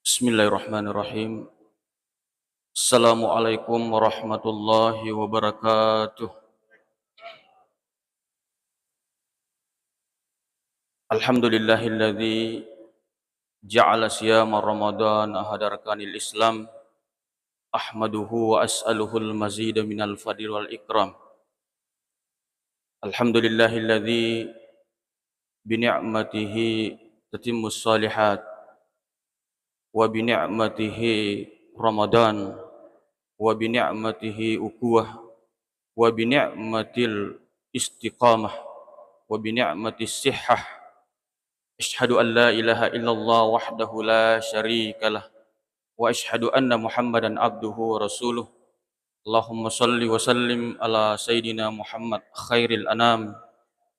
Bismillahirrahmanirrahim. Assalamualaikum warahmatullahi wabarakatuh. Alhamdulillahilladzi ja'ala siyama Ramadan hadarkanil Islam. Ahmaduhu wa as'aluhul mazida minal fadil wal ikram. Alhamdulillahilladzi bini'matihi tatimmus salihat wa bini'matihi Ramadan wa bini'matihi ukuwah wa bini'matil istiqamah wa bini'matis sihhah. Asyhadu an la ilaha illallah wahdahu la syarikalah wa asyhadu anna Muhammadan abduhu wa rasuluh. Allahumma salli wa sallim ala sayyidina Muhammad khairil anam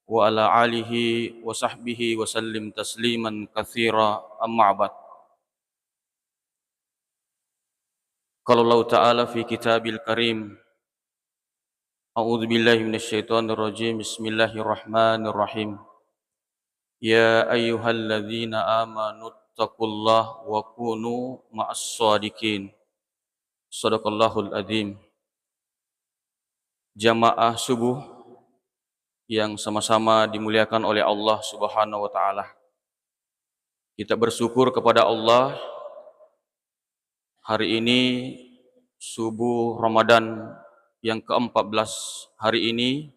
wa ala alihi wa sahbihi wa sallim tasliman katsira, amma ba'd. Qala Allah Ta'ala fi kitabil karim, a'udzu billahi minasyaitonir rajim, bismillahirrahmanirrahim. Ya ayyuhalladzina amanu taqullaha wa kunu ma'as shadiqin. Shadaqallahul adzim. Jamaah subuh yang sama-sama dimuliakan oleh Allah Subhanahu wa taala. Kita bersyukur kepada Allah, hari ini subuh Ramadan yang ke-14 hari ini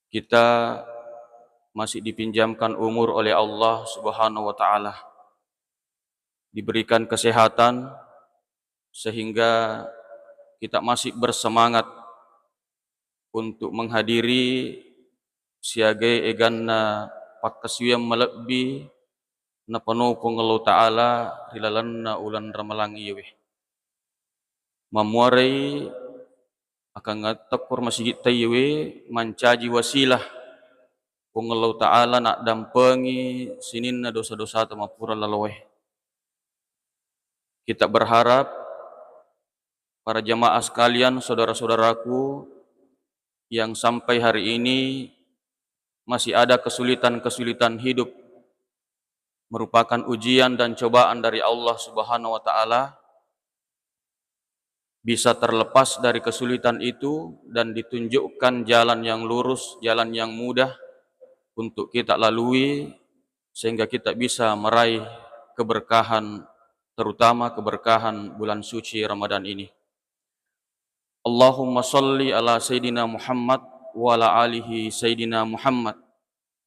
kita masih dipinjamkan umur oleh Allah Subhanahu wa taala. Diberikan kesehatan sehingga kita masih bersemangat untuk menghadiri siagai eganna pakasiyam malabbi na penuh Allah Ta'ala rilalanna ulan ramalang iwe. Mamuarai akan ngatakur masjid tayiwe mancaji wasilah Allah Ta'ala nak dampengi sinin na dosa-dosa tamapura lalaweh. Kita berharap para jamaah sekalian, saudara-saudaraku yang sampai hari ini masih ada kesulitan-kesulitan hidup, merupakan ujian dan cobaan dari Allah Subhanahu wa taala, bisa terlepas dari kesulitan itu dan ditunjukkan jalan yang lurus, jalan yang mudah untuk kita lalui sehingga kita bisa meraih keberkahan, terutama keberkahan bulan suci Ramadan ini. Allahumma salli ala Sayyidina Muhammad wa ala alihi Sayyidina Muhammad.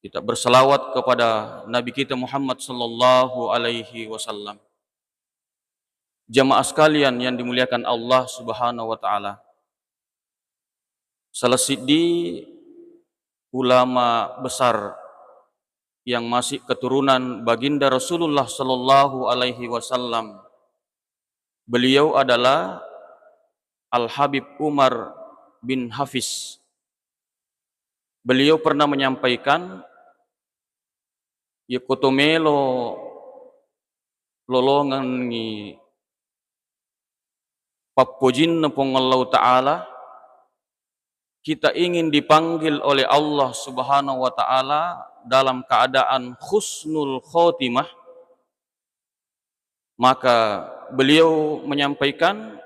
Kita berselawat kepada Nabi kita Muhammad sallallahu alaihi wasallam. Jamaah sekalian yang dimuliakan Allah Subhanahu wa taala. Salah sidi ulama besar yang masih keturunan baginda Rasulullah sallallahu alaihi wasallam. Beliau adalah Al-Habib Umar bin Hafiz. Beliau pernah menyampaikan, yakutomelo lolongan ni papojin na pong Allah Ta'ala, kita ingin dipanggil oleh Allah Subhanahu wa Ta'ala dalam keadaan husnul khotimah, maka beliau menyampaikan,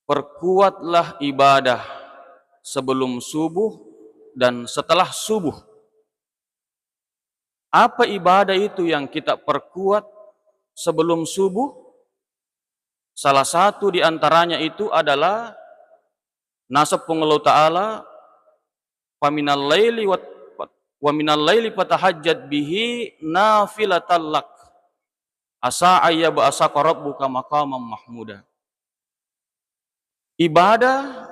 perkuatlah ibadah sebelum subuh dan setelah subuh. Apa ibadah itu yang kita perkuat sebelum subuh? Salah satu di antaranya itu adalah nasab Allah Ta'ala, faminal laili wa minal laili fatahajjad bihi nafilatan lak asa ayyab'asaka rabbuka maqaman mahmuda. Ibadah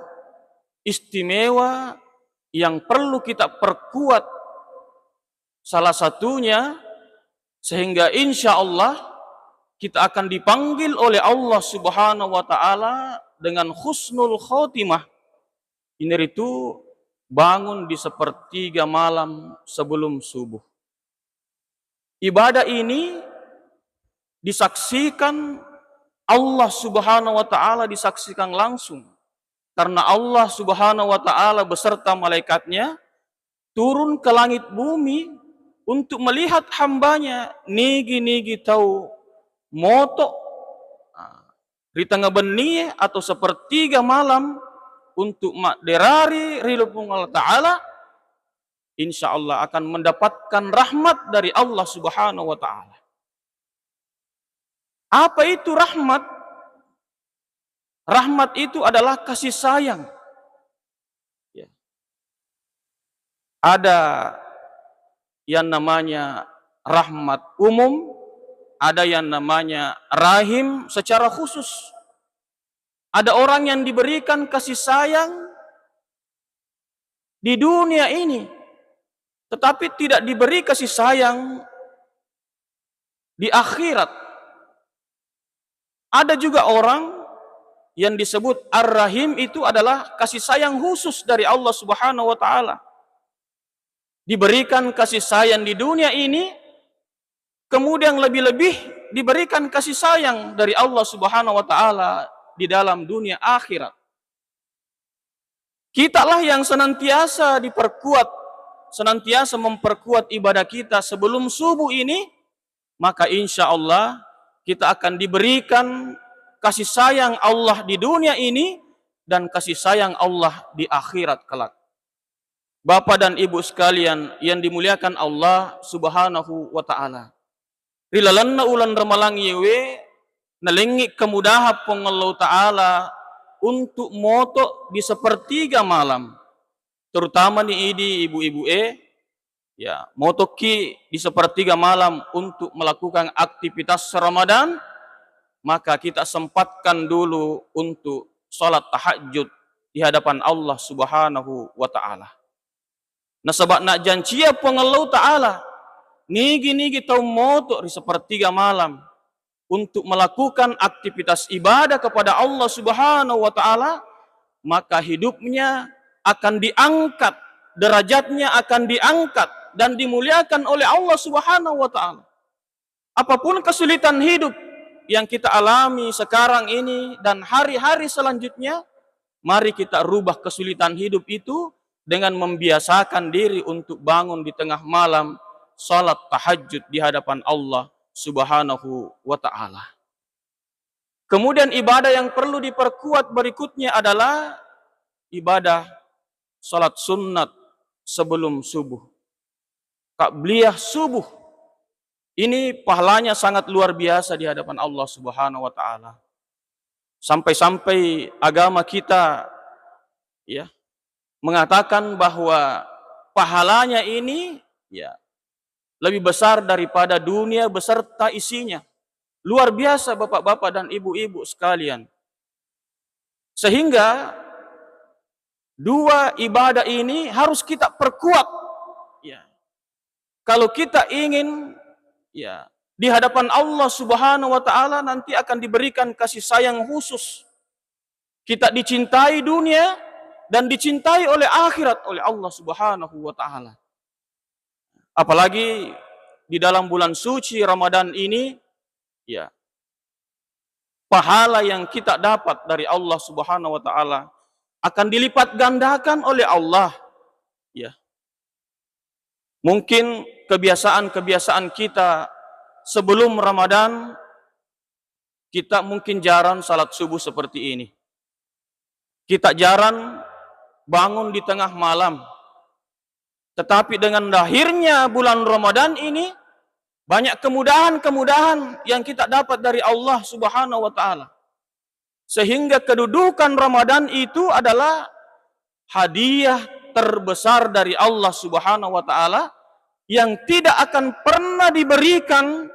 istimewa yang perlu kita perkuat salah satunya sehingga insya Allah kita akan dipanggil oleh Allah Subhanahu wa taala dengan husnul khotimah. Ini itu bangun di sepertiga malam sebelum subuh. Ibadah ini disaksikan Allah Subhanahu wa taala, disaksikan langsung karena Allah Subhanahu wa taala beserta malaikatnya turun ke langit bumi untuk melihat hambanya nigi-nigi tahu moto di tengah benih atau sepertiga malam untuk makderari rilupung Allah Ta'ala, insya Allah akan mendapatkan rahmat dari Allah Subhanahu wa Ta'ala. Apa itu rahmat? Rahmat itu adalah kasih sayang. Ya. Ada yang namanya rahmat umum, ada yang namanya rahim secara khusus. Ada orang yang diberikan kasih sayang di dunia ini, tetapi tidak diberi kasih sayang di akhirat. Ada juga orang yang disebut ar-rahim, itu adalah kasih sayang khusus dari Allah Subhanahu wa Ta'ala. Diberikan kasih sayang di dunia ini, kemudian lebih-lebih diberikan kasih sayang dari Allah Subhanahu wa Ta'ala di dalam dunia akhirat. Kitalah yang senantiasa diperkuat, senantiasa memperkuat ibadah kita sebelum subuh ini, maka insya Allah kita akan diberikan kasih sayang Allah di dunia ini dan kasih sayang Allah di akhirat kelak. Bapak dan Ibu sekalian yang dimuliakan Allah Subhanahu wa Ta'ala. Rilalanna ulan ramalang yewe nalengi kemudahan Allah Ta'ala untuk moto di sepertiga malam. Terutama nih idi ibu-ibu ya, moto ki di sepertiga malam untuk melakukan aktivitas Ramadan, maka kita sempatkan dulu untuk sholat tahajud di hadapan Allah Subhanahu wa Ta'ala. Nah sebab nak janjia pengelau Ta'ala, nigi-nigi tau moto di sepertiga malam untuk melakukan aktivitas ibadah kepada Allah Subhanahu wa Ta'ala, maka hidupnya akan diangkat, derajatnya akan diangkat dan dimuliakan oleh Allah Subhanahu wa Ta'ala. Apapun kesulitan hidup yang kita alami sekarang ini dan hari-hari selanjutnya, mari kita rubah kesulitan hidup itu dengan membiasakan diri untuk bangun di tengah malam, salat tahajud di hadapan Allah Subhanahu wa Ta'ala. Kemudian ibadah yang perlu diperkuat berikutnya adalah ibadah salat sunnat sebelum subuh. Qabliyah subuh. Ini pahalanya sangat luar biasa di hadapan Allah Subhanahu wa Ta'ala. Sampai-sampai agama kita ya mengatakan bahwa pahalanya ini ya lebih besar daripada dunia beserta isinya. Luar biasa bapak-bapak dan ibu-ibu sekalian. Sehingga dua ibadah ini harus kita perkuat. Ya. Kalau kita ingin ya di hadapan Allah Subhanahu wa Ta'ala nanti akan diberikan kasih sayang khusus. Kita dicintai dunia dan dicintai oleh akhirat oleh Allah Subhanahu wa Ta'ala. Apalagi di dalam bulan suci Ramadan ini, ya, pahala yang kita dapat dari Allah Subhanahu wa Ta'ala akan dilipat gandakan oleh Allah. Ya. Mungkin kebiasaan-kebiasaan kita sebelum Ramadan, kita mungkin jarang salat subuh seperti ini. Kita jarang bangun di tengah malam. Tetapi dengan lahirnya bulan Ramadan ini, banyak kemudahan-kemudahan yang kita dapat dari Allah Subhanahu wa Ta'ala. Sehingga kedudukan Ramadan itu adalah hadiah terbesar dari Allah Subhanahu wa Ta'ala yang tidak akan pernah diberikan.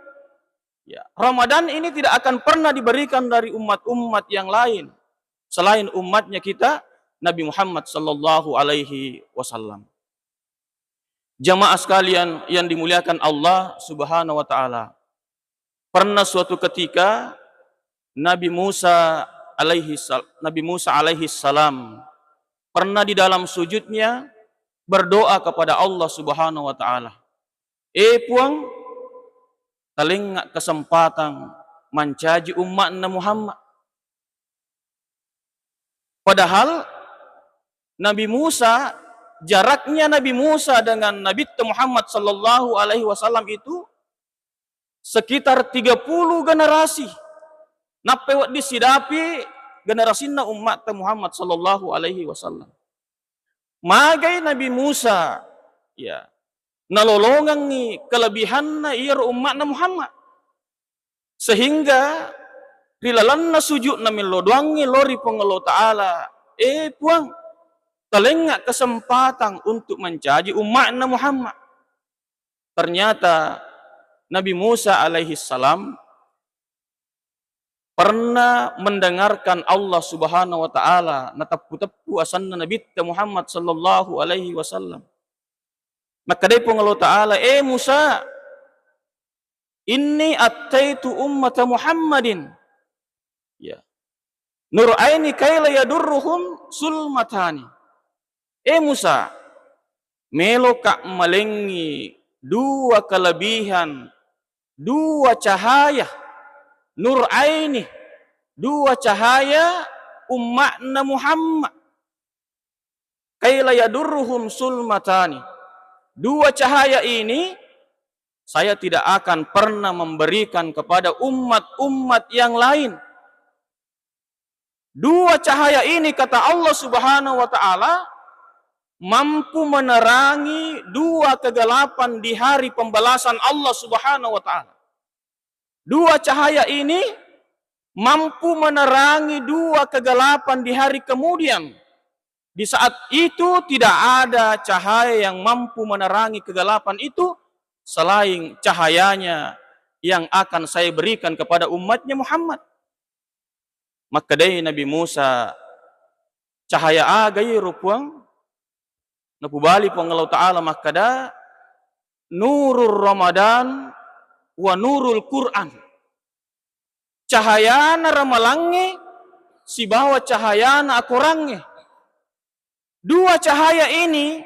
Ya, Ramadan ini tidak akan pernah diberikan dari umat-umat yang lain selain umatnya kita Nabi Muhammad sallallahu alaihi wasallam. Jamaah sekalian yang dimuliakan Allah Subhanahu wa Ta'ala. Pernah suatu ketika Nabi Musa alaihi salam pernah di dalam sujudnya berdoa kepada Allah Subhanahu wa Ta'ala. Puang telinga kesempatan mencaji umat Muhammad. Padahal Nabi Musa jaraknya Nabi Musa dengan Nabi Muhammad sallallahu alaihi wasallam itu sekitar 30 generasi. Napewat disidapi generasina umat Muhammad sallallahu alaihi wasallam. Magai Nabi Musa ya nalolongan ni kelebihan na iya umat na Muhammad sehingga rilalan na sujud na milodwangi lori pengelo ta'ala puang telengak kesempatan untuk mencaji umat na Muhammad. Ternyata Nabi Musa alaihi salam pernah mendengarkan Allah Subhanahu wa taala natapu-tapu asanna Nabi Muhammad sallallahu alaihi wasallam. Maka dia pengelo ta'ala, Musa, inni attaitu ummata Muhammadin. Ya. Nur aini kaila yadurruhum sulmatani. Musa, melo kak malengi dua kelebihan, dua cahaya, nur aini, dua cahaya umatna Muhammad. Kaila yadurruhum sulmatani. Dua cahaya ini saya tidak akan pernah memberikan kepada umat-umat yang lain. Dua cahaya ini kata Allah Subhanahu wa taala mampu menerangi dua kegelapan di hari pembalasan Allah Subhanahu wa taala. Dua cahaya ini mampu menerangi dua kegelapan di hari kemudian. Di saat itu tidak ada cahaya yang mampu menerangi kegelapan itu selain cahayanya yang akan saya berikan kepada umatnya Muhammad. Maka dari Nabi Musa cahaya agai rupuang napubali pengelau ta'ala makada nurul Ramadan wa nurul Quran. Cahayana ramalange si bawa cahayana akurange. Dua cahaya ini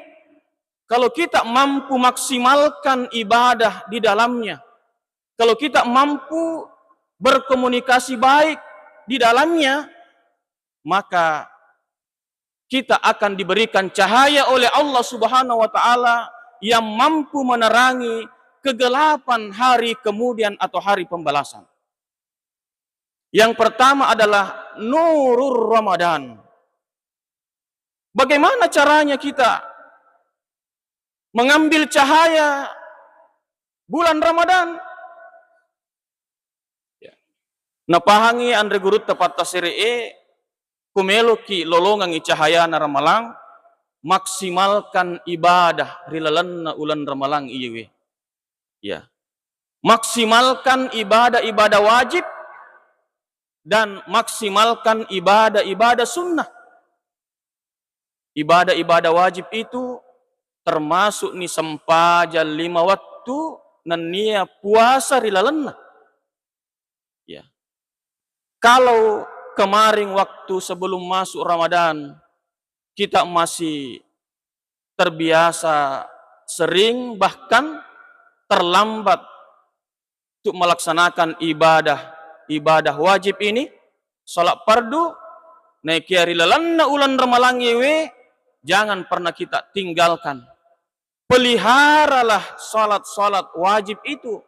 kalau kita mampu maksimalkan ibadah di dalamnya, kalau kita mampu berkomunikasi baik di dalamnya, maka kita akan diberikan cahaya oleh Allah Subhanahu wa taala yang mampu menerangi kegelapan hari kemudian atau hari pembalasan. Yang pertama adalah nurul Ramadan. Bagaimana caranya kita mengambil cahaya bulan Ramadan? Napahangi andre gurut tepat tasiri kumelo ki lolongan cahaya na ramalang maksimalkan ibadah rilalan na ulan ramalang iyewe. Ya. Maksimalkan ibadah-ibadah wajib dan maksimalkan ibadah-ibadah sunnah. Ibadah-ibadah wajib itu termasuk ni sempaja 5 waktu nania puasa rilalenna. Ya. Kalau kemarin waktu sebelum masuk Ramadan kita masih terbiasa sering bahkan terlambat untuk melaksanakan ibadah wajib ini, salat fardu naik kiari lalanna ulan ramalang yewe, jangan pernah kita tinggalkan. Peliharalah salat wajib itu.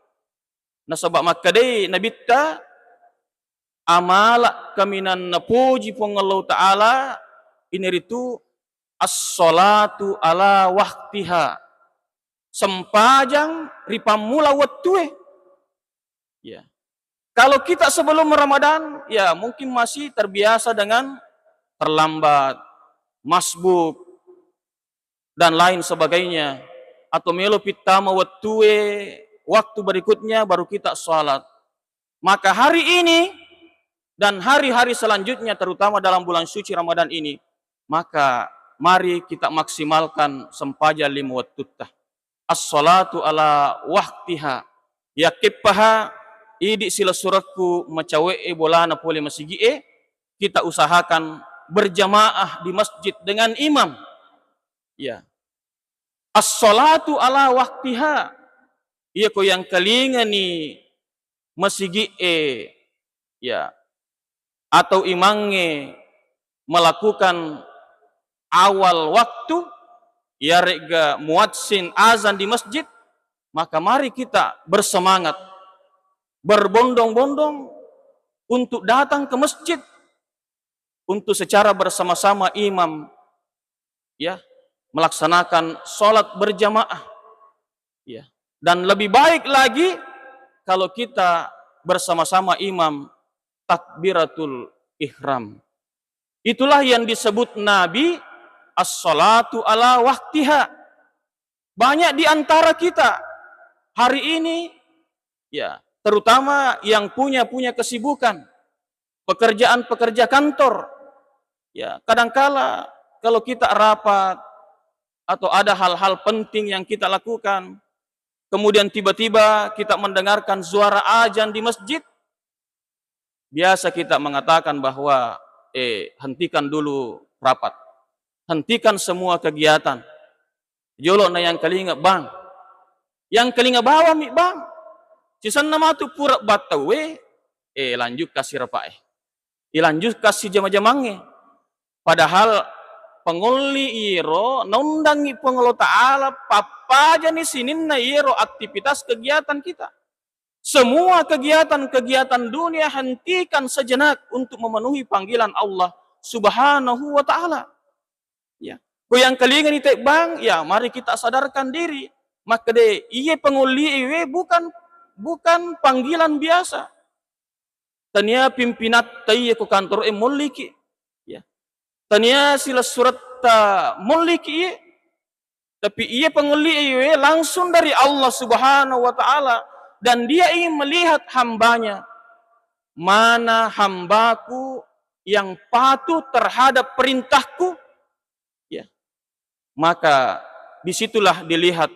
Nah sebab makadai Nabi ta amala kaminan napuji pengelau ta'ala ini itu as-salatu ala waktiha sempajang ripamula wattue. Ya. Kalau kita sebelum Ramadan ya mungkin masih terbiasa dengan terlambat, masbuk dan lain sebagainya, atau melo pitama wattue waktu berikutnya baru kita salat. Maka hari ini dan hari-hari selanjutnya terutama dalam bulan suci Ramadan ini, maka mari kita maksimalkan sempaja 5 waktu. As-salatu ala waktiha. Yakipaha idi sila suratku macawe bolana pole masigi kita usahakan berjamaah di masjid dengan imam. Ya. As-salatu ala waktiha. Iya ko yang kalinga ni masigi ya atau imange melakukan awal waktu ya rega muadzin azan di masjid, maka mari kita bersemangat, berbondong-bondong untuk datang ke masjid untuk secara bersama-sama imam ya melaksanakan sholat berjamaah ya. Dan lebih baik lagi kalau kita bersama-sama imam takbiratul ihram. Itulah yang disebut Nabi as-salatu ala waktiha. Banyak di antara kita hari ini ya, terutama yang punya kesibukan, pekerjaan-pekerja kantor, ya, kadangkala kalau kita rapat atau ada hal-hal penting yang kita lakukan, kemudian tiba-tiba kita mendengarkan suara azan di masjid, biasa kita mengatakan bahwa hentikan dulu rapat, hentikan semua kegiatan. Jolo na yang kalinga bang, yang kalinga bawa mi bang, sisan nama tu pura batawe, lanjut kasih rapae, lanjut kasih jama-jamange. Padahal penguli iro nundangi pengelola ta'ala papa aja nih sinin na iro aktivitas kegiatan kita. Semua kegiatan-kegiatan dunia hentikan sejenak untuk memenuhi panggilan Allah Subhanahu wa ta'ala. Ya. Ko yang kalingan itu bang, ya mari kita sadarkan diri. Maka deh, iya penguli iwe bukan panggilan biasa. Tania pimpinat tayi ko kantor muliki. Ya. Tania sila surat muliki. Tapi ia penguli iwe langsung dari Allah Subhanahu wa ta'ala. Dan dia ingin melihat hambanya. Mana hambaku yang patuh terhadap perintahku. Ya. Maka disitulah dilihat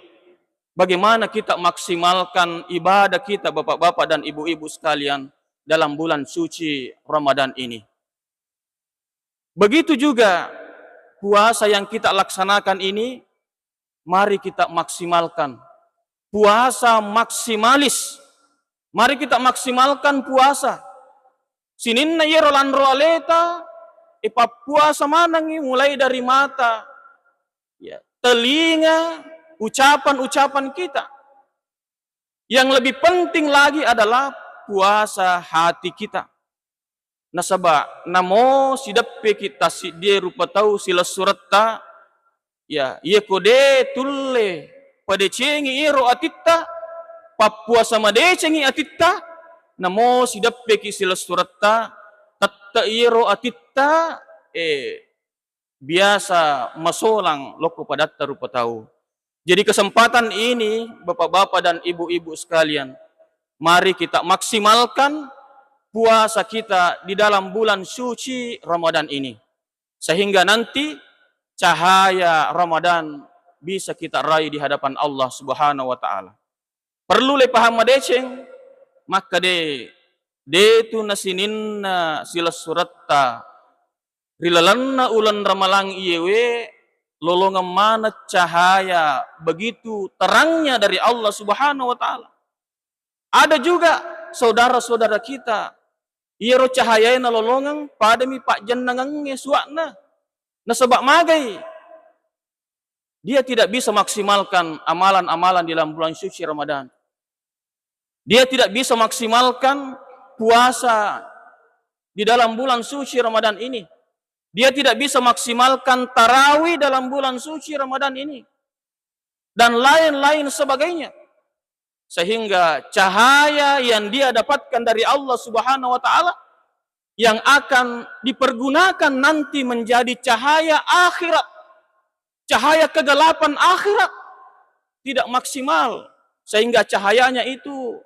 bagaimana kita maksimalkan ibadah kita bapak-bapak dan ibu-ibu sekalian dalam bulan suci Ramadan ini. Begitu juga puasa yang kita laksanakan ini, mari kita maksimalkan. Puasa maksimalis. Mari kita maksimalkan puasa. Sinin na yero landro aleta, puasa manangi mulai dari mata, ya, telinga, ucapan-ucapan kita. Yang lebih penting lagi adalah puasa hati kita. Nasaba namo sidappe kita si dia rupa tahu sila suratta, ya, ye kode tulle pada cengi iro atitta, papua sama de cengi atitta, namo sidappe ki sila suratta, tatta iro atitta, biasa masolang loko padatta rupa tahu. Jadi kesempatan ini, bapak-bapak dan ibu-ibu sekalian, mari kita maksimalkan puasa kita di dalam bulan suci Ramadan ini. Sehingga nanti cahaya Ramadan bisa kita raih di hadapan Allah Subhanahu wa ta'ala. Perlu le paham madeceng, maka de tu nasininna sila suratta, rilalanna ulan ramalang iyewe, lolongan mana cahaya begitu terangnya dari Allah Subhanahu wa ta'ala. Ada juga saudara-saudara kita, iro cahaya na lolongan padami pak jennangange suakna, nasabak magai. Dia tidak bisa maksimalkan amalan-amalan di dalam bulan suci Ramadan. Dia tidak bisa maksimalkan puasa di dalam bulan suci Ramadan ini. Dia tidak bisa maksimalkan tarawih dalam bulan suci Ramadan ini. Dan lain-lain sebagainya. Sehingga cahaya yang dia dapatkan dari Allah Subhanahu wa ta'ala yang akan dipergunakan nanti menjadi cahaya akhirat. Cahaya kegelapan akhirat tidak maksimal, sehingga cahayanya itu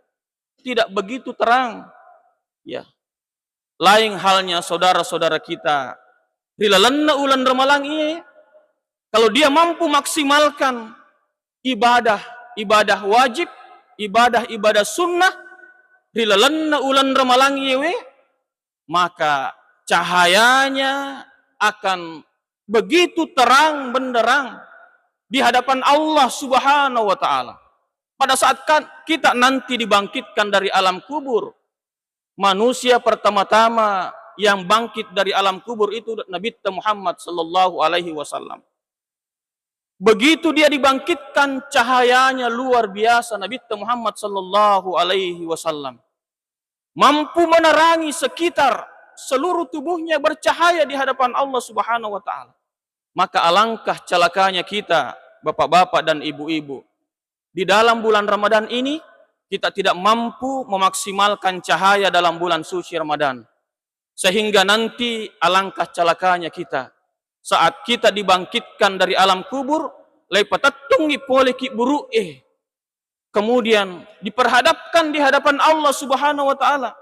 tidak begitu terang. Ya. Lain halnya saudara-saudara kita, rilalanna ulan ramalang ini, kalau dia mampu maksimalkan ibadah wajib, ibadah sunnah, rilalanna ulan ramalang ini, maka cahayanya akan begitu terang benderang di hadapan Allah Subhanahu wa ta'ala. Pada saat kita nanti dibangkitkan dari alam kubur, manusia pertama-tama yang bangkit dari alam kubur itu Nabi Muhammad sallallahu alaihi wasallam. Begitu dia dibangkitkan, cahayanya luar biasa. Nabi Muhammad sallallahu alaihi wasallam mampu menerangi sekitar, seluruh tubuhnya bercahaya di hadapan Allah Subhanahu wa taala. Maka alangkah celakanya kita, bapak-bapak dan ibu-ibu, di dalam bulan Ramadan ini kita tidak mampu memaksimalkan cahaya dalam bulan suci Ramadan. Sehingga nanti alangkah celakanya kita saat kita dibangkitkan dari alam kubur, lepatatungi poleki buru kemudian diperhadapkan di hadapan Allah Subhanahu wa taala.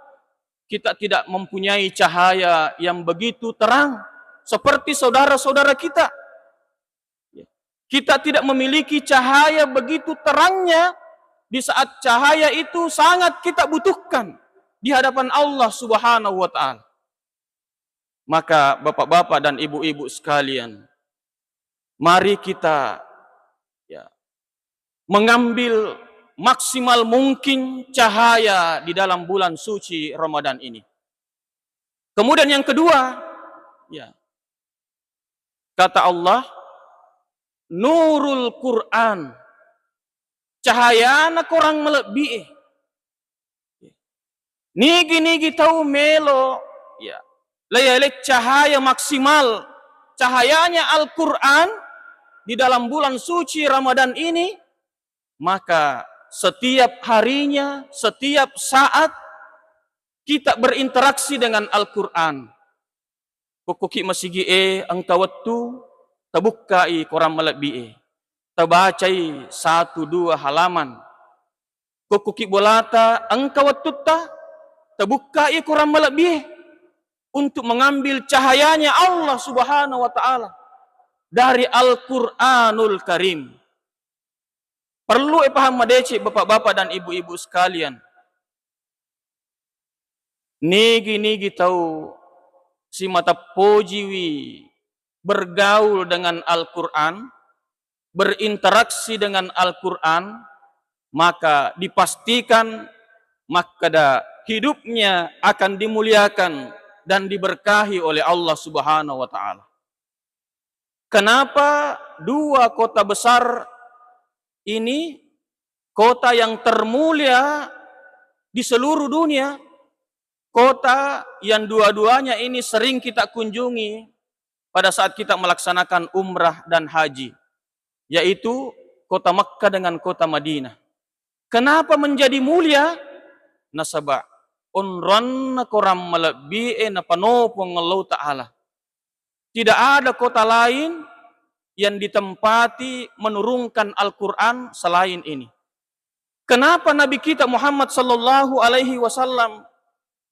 Kita tidak mempunyai cahaya yang begitu terang seperti saudara-saudara kita. Kita tidak memiliki cahaya begitu terangnya di saat cahaya itu sangat kita butuhkan di hadapan Allah Subhanahu wa taala. Maka bapak-bapak dan ibu-ibu sekalian, mari kita mengambil maksimal mungkin cahaya di dalam bulan suci Ramadan ini. Kemudian yang kedua, kata Allah, nurul Quran, cahayana korang melebihi. Nigi tahu melo, layalek cahaya maksimal, cahayanya Al-Quran di dalam bulan suci Ramadan ini, maka setiap harinya, setiap saat kita berinteraksi dengan Al-Quran. Kukuki masigi ang tawattu tabukai korang melebihi. Tabacai 1-2 halaman. Kukuki bolata ang tawatutta tabukai korang melebihi. Untuk mengambil cahayanya Allah Subhanahu wa taala dari Al-Qur'anul Karim. Perlu paham madeci bapak-bapak dan ibu-ibu sekalian. Nigi tahu si mata pojiwi bergaul dengan Al-Qur'an, berinteraksi dengan Al-Qur'an, maka dipastikan maka hidupnya akan dimuliakan dan diberkahi oleh Allah Subhanahu wa taala. Kenapa dua kota besar ini kota yang termulia di seluruh dunia, kota yang dua-duanya ini sering kita kunjungi pada saat kita melaksanakan umrah dan haji, yaitu kota Makkah dengan kota Madinah. Kenapa menjadi mulia? Nasaba unran koram melebihi na panopong Allah Ta'ala. Tidak ada kota lain yang ditempati menurunkan Al-Quran selain ini. Kenapa Nabi kita Muhammad sallallahu alaihi wasallam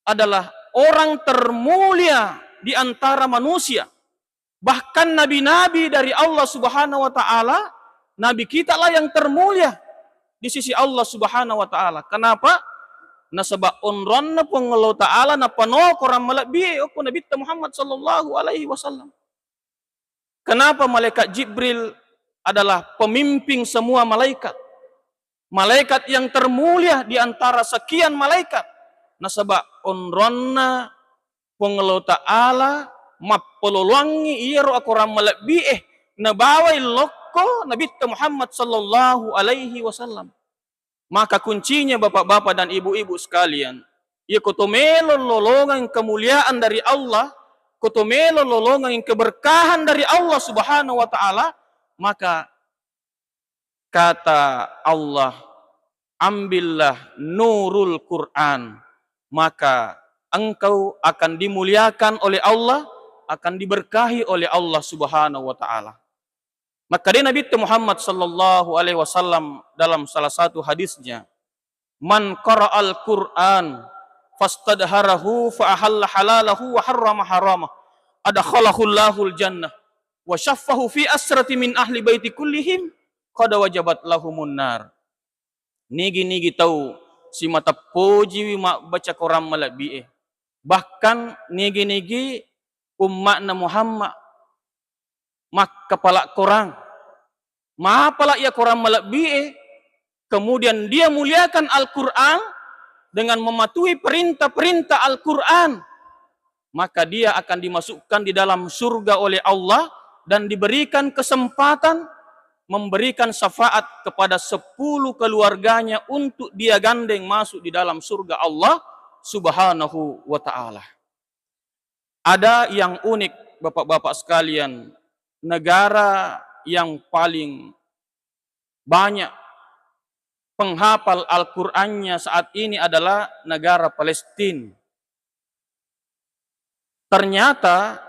adalah orang termulia di antara manusia? Bahkan nabi-nabi dari Allah Subhanahu wa taala, nabi kita lah yang termulia di sisi Allah Subhanahu wa taala. Kenapa? Nasaba unran na pong Allah Ta'ala na pano korang malabi o Nabi Muhammad sallallahu alaihi wasallam. Kenapa malaikat Jibril adalah pemimpin semua malaikat? Malaikat yang termulia di antara sekian malaikat. Nasaba unran na pong Allah Ta'ala mapololwangi iyaro korang malabi nabaway loko Nabi Muhammad sallallahu alaihi wasallam. Maka kuncinya bapak-bapak dan ibu-ibu sekalian, ya kutumelo lolongan kemuliaan dari Allah, kutumelo lolongan keberkahan dari Allah Subhanahu wa taala, maka kata Allah, ambillah nurul Quran, maka engkau akan dimuliakan oleh Allah, akan diberkahi oleh Allah Subhanahu wa taala. Maka dia Nabi Muhammad sallallahu alaihi wasallam dalam salah satu hadisnya, man qara'al Qur'an fastadharahu fa ahalla halalahu wa harrama harama adkhalahu Allahul jannah wa syaffahu fi asrati min ahli baiti kullihim qad wajabat lahumun nar. Nigi tahu si mata poji mak baca Quran malabi bahkan nigi ummatna Muhammad mak kepala korang, mapala ia korang melebihi, kemudian dia muliakan Al-Quran dengan mematuhi perintah-perintah Al-Quran, maka dia akan dimasukkan di dalam surga oleh Allah dan diberikan kesempatan memberikan syafaat kepada 10 keluarganya untuk dia gandeng masuk di dalam surga Allah Subhanahu wa ta'ala. Ada yang unik Bapak-bapak sekalian, negara yang paling banyak penghafal Al-Qur'annya saat ini adalah negara Palestina. Ternyata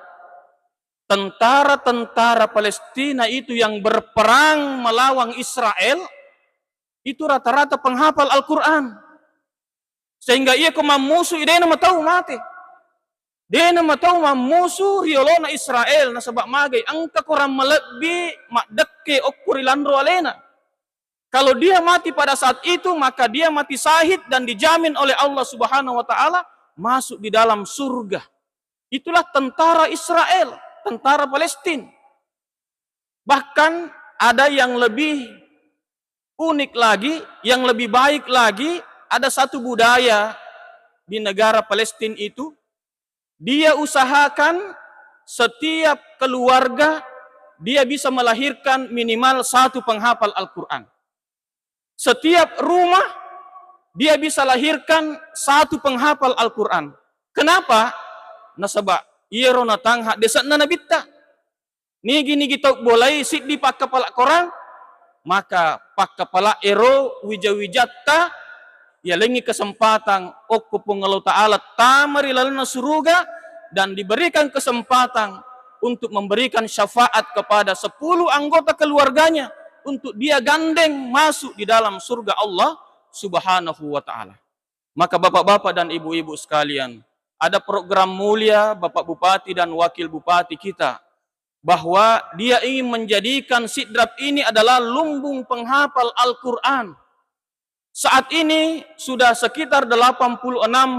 tentara-tentara Palestina itu yang berperang melawan Israel, itu rata-rata penghafal Al-Quran. Sehingga ia musuh, dia nama tahu mati. Dia nama tahu musuh riolona Israel, na sebab magai, angka korang melebih, mak dekke okuri landro alena. Kalau dia mati pada saat itu, maka dia mati syahid dan dijamin oleh Allah Subhanahu wa ta'ala masuk di dalam surga. Itulah tentara Israel, tentara Palestina. Bahkan ada yang lebih unik lagi, yang lebih baik lagi, ada satu budaya di negara Palestina itu, dia usahakan setiap keluarga dia bisa melahirkan minimal 1 penghafal Al-Quran. Setiap rumah dia bisa lahirkan 1 penghafal Al-Quran. Kenapa? Nasabak iro na tangha desa na nabita. Nigi kita boleh siddi pak kepala korang, maka pak kepala ero wija-wijatta ya lengi kesempatan okko pengelau ta'ala tamari lalana suruga dan diberikan kesempatan untuk memberikan syafaat kepada 10 anggota keluarganya untuk dia gandeng masuk di dalam surga Allah Subhanahu wa ta'ala. Maka bapak-bapak dan ibu-ibu sekalian, ada program mulia Bapak Bupati dan Wakil Bupati kita, bahwa dia ingin menjadikan Sidrap ini adalah lumbung penghafal Al-Quran. Saat ini sudah sekitar 86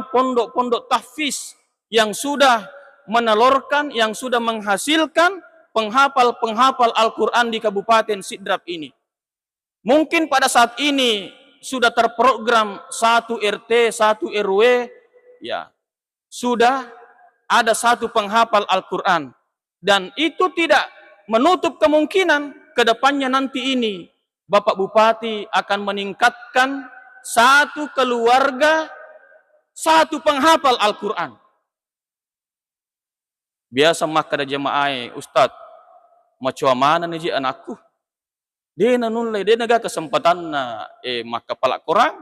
pondok-pondok tahfiz yang sudah menelurkan, yang sudah menghasilkan penghafal-penghafal Al-Quran di Kabupaten Sidrap ini. Mungkin pada saat ini sudah terprogram 1 RT, 1 RW, ya, sudah ada 1 penghafal Al-Quran. Dan itu tidak menutup kemungkinan ke depannya nanti ini Bapak Bupati akan meningkatkan 1 keluarga 1 penghafal Al-Quran. Biasa maka ada jemaah, Ustadz, macam mana nih anakku? Dia nanulai, dia naga kesempatan na maka palak korang,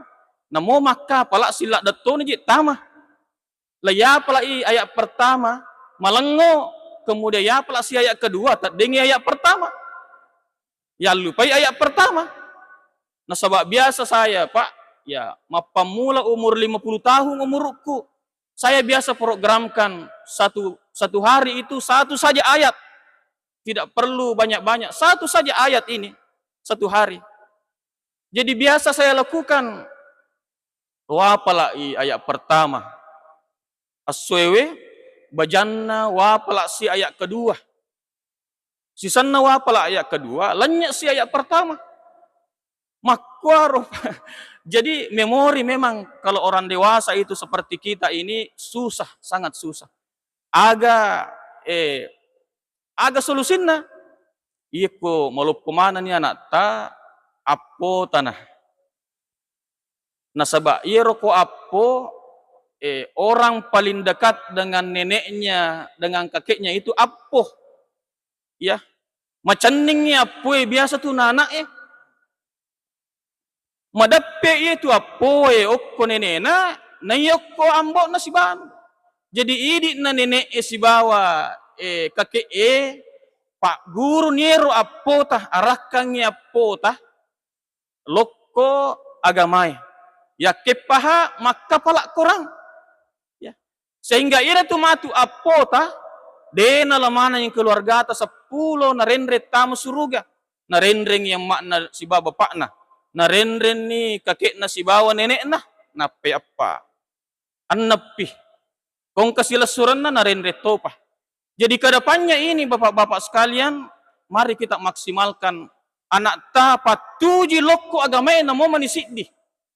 namo maka palak silak dato nih tamah. Laya pala ayat pertama, malengo, kemudian ya pala si ayat kedua, tak dengi ayat pertama. Ya lupa ayat pertama. Nah sebab biasa saya, Pak, ya mapamula umur 50 tahun umurku. Saya biasa programkan satu hari itu 1 saja ayat. Tidak perlu banyak-banyak, 1 saja ayat ini, 1 hari. Jadi biasa saya lakukan, wapala ayat pertama. Aswewe bajanna wapala si ayat kedua. Sisanna wapala ayat kedua, lenyak si ayat pertama. Makwaro. Jadi memori memang kalau orang dewasa itu seperti kita ini susah, sangat susah. Agak solusinya. Iko malup kemana nih anak ta apo tanah. Nasaba iro ko apo orang paling dekat dengan neneknya, dengan kakeknya itu apo. Ya. Macaningnya apo biasa tuh anak Madappe itu apo okko nenena, na yokko ambo na si ban. Jadi idi na nenek si bawa kakek Pak Guru niero apo tah arahkan apo tah lokko agamai. Ya kepaha maka palak korang. Ya. Sehingga ira tu matu apo tah dena lamana yang keluarga ta 10 na rendre tamu suruga. Na rendreng yang makna si baba pakna. Na rendren ni kakek na si bawa nenek na. Nape apa? Anapi. Kung kasilasuran na rendre topa. Jadi kedepannya ini bapak-bapak sekalian, mari kita maksimalkan anak ta patuji lokko agamay na mo manisiddi.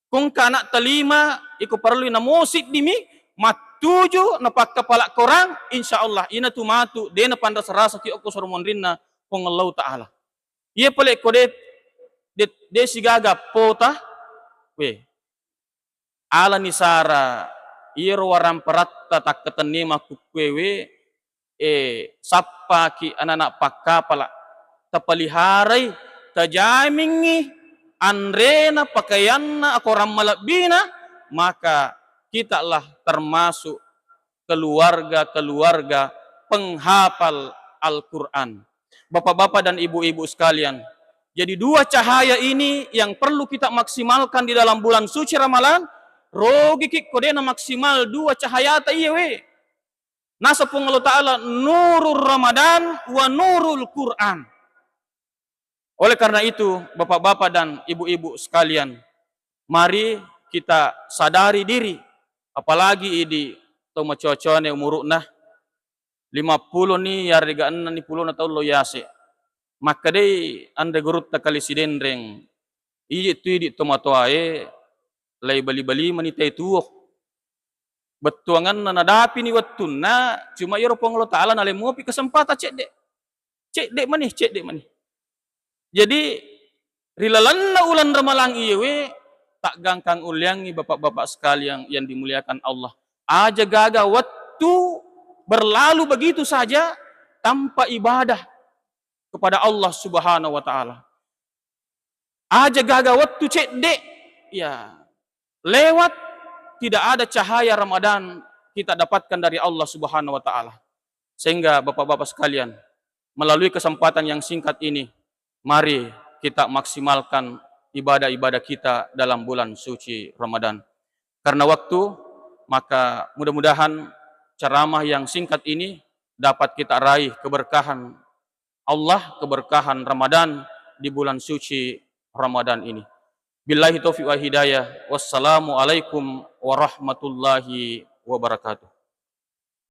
Kung ka anak talima, iko perlu na mo siddi mi, matuju na pagkapala korang, insya Allah, ina tumatu, dena pandas rasa ti oko sormon rin na kung Allah Ta'ala. Ia pale ko de sigaga pota we ala ni sara iro waram paratta takkatanima kukwewe sappa ki anak pakkapala tapaliharay tajamingi anrena pakaianna ako rammalabina, maka kita lah termasuk keluarga-keluarga penghafal Al-Quran. Bapak-bapak dan ibu-ibu sekalian, jadi dua cahaya ini yang perlu kita maksimalkan di dalam bulan suci Ramadan. Rogi ki kodena maksimal dua cahaya ta iya we. Nasa pung Allah Ta'ala nurul Ramadan wa nurul Quran. Oleh karena itu, bapak-bapak dan ibu-ibu sekalian, mari kita sadari diri, apalagi di toma cocone umuruna 50 ni yarga 60 na taon lo yase. Maka dei ande gurut ta kali sidendreng iji tu di toma toae lay bali-bali manitay tuok. Betuangan na nadapi ni wattuna cuma yoro pong Allah Ta'ala nalemupi kesempatan cek dek manih. Jadi rilalanna ulan ramalang iyewe tak gangkang ulyangi bapak-bapak sekalian yang dimuliakan Allah. Aja gaga waktu berlalu begitu saja tanpa ibadah kepada Allah Subhanahu wa Ta'ala. Aja gaga waktu cek dek ya lewat, tidak ada cahaya Ramadan kita dapatkan dari Allah Subhanahu wa Ta'ala. Sehingga bapak-bapak sekalian, melalui kesempatan yang singkat ini, mari kita maksimalkan ibadah-ibadah kita dalam bulan suci Ramadan. Karena waktu, maka mudah-mudahan ceramah yang singkat ini dapat kita raih keberkahan Allah, keberkahan Ramadan di bulan suci Ramadan ini. Billahi taufiq wa hidayah. Wassalamualaikum warahmatullahi wabarakatuh.